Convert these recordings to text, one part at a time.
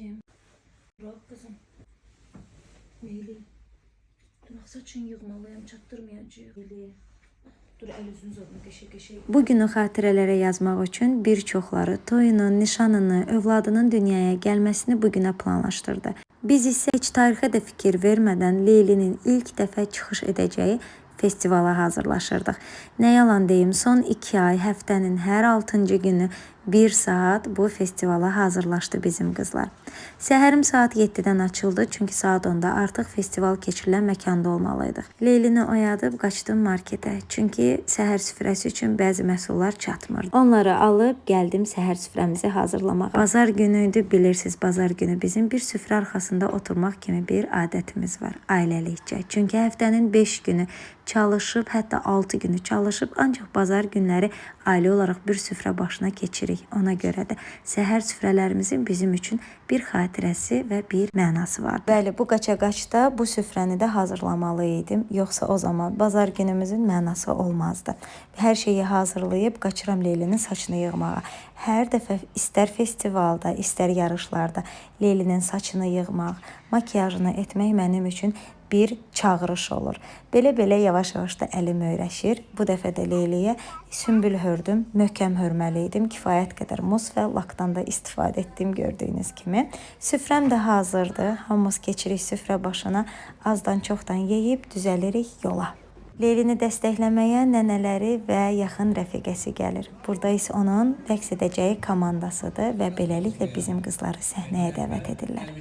Kim? Bırak kızım. Meyli. Dur saçın yığmalıyam, çatdırmayacağıq. Meyli. Dur əl üzünü zorla qəşəng. Bu günü xatirələrə yazmaq üçün bir çoxları toyunu, nişanını, övladının dünyaya gəlməsini bu günə planlaşdırdı. Biz isə heç tarixə də fikir vermədən Leylinin ilk dəfə çıxış edəcəyi festivala hazırlaşırdıq. Nə yalan deyim, son 2 ay həftənin hər 6-cı günü 1 saat bu festivala hazırlaşdı bizim qızlar. Səhərim saat 7-dən açıldı, çünki saat 10-da artıq festival keçirilən məkanda olmalıydıq. Leylini oyadıb qaçdım marketə, çünki səhər süfrəsi üçün bəzi məhsullar çatmırdı. Onları alıb gəldim səhər süfrəmizi hazırlamağa. Bazar günü idi, bilirsiniz, bazar günü bizim bir süfrə arxasında oturmaq kimi bir adətimiz var, ailəlikcə. Çünki həftənin 5 günü çalışıb, hətta 6 günü çalışıb, ancaq bazar günləri ailə olaraq bir süfrə başına keçirik. Ona görə də səhər süfrələrimizin bizim üçün bir xatirəsi və bir mənası var. Bəli, bu qaça-qaçda bu süfrəni də hazırlamalı idim. Yoxsa o zaman bazar günümüzün mənası olmazdı. Hər şeyi hazırlayıb qaçıram Leylinin saçını yığmağa. Hər dəfə istər festivalda, istər yarışlarda Leylinin saçını yığmaq, makiyajını etmək mənim üçün bir çağırış olur. Belə-belə yavaş-yavaş da əlim öyrəşir. Bu dəfə də Leyliyə sümbül hördüm, möhkəm hörməli idim. Kifayət qədər muz və lakdan da istifadə etdim gördüyünüz kimi. Süfrəm də hazırdır. Hamımız keçirik süfrə başına. Azdan çoxdan yeyib düzəlirik yola. Leylini dəstəkləməyə nənələri və yaxın rəfiqəsi gəlir. Burada isə onun rəqs edəcəyi komandasıdır və beləliklə bizim qızları səhnəyə dəvət edirlər.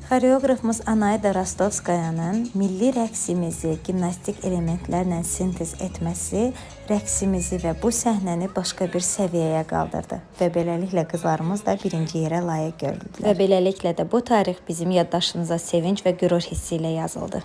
Xoreografımız Anayda Rostovskayanın milli rəqsimizi gimnastik elementlərlə sintez etməsi rəqsimizi və bu səhnəni başqa bir səviyyəyə qaldırdı və beləliklə qızlarımız da birinci yerə layiq görüldülər. Və beləliklə də bu tarix bizim yaddaşımıza sevinç və qürur hissi ilə yazıldı.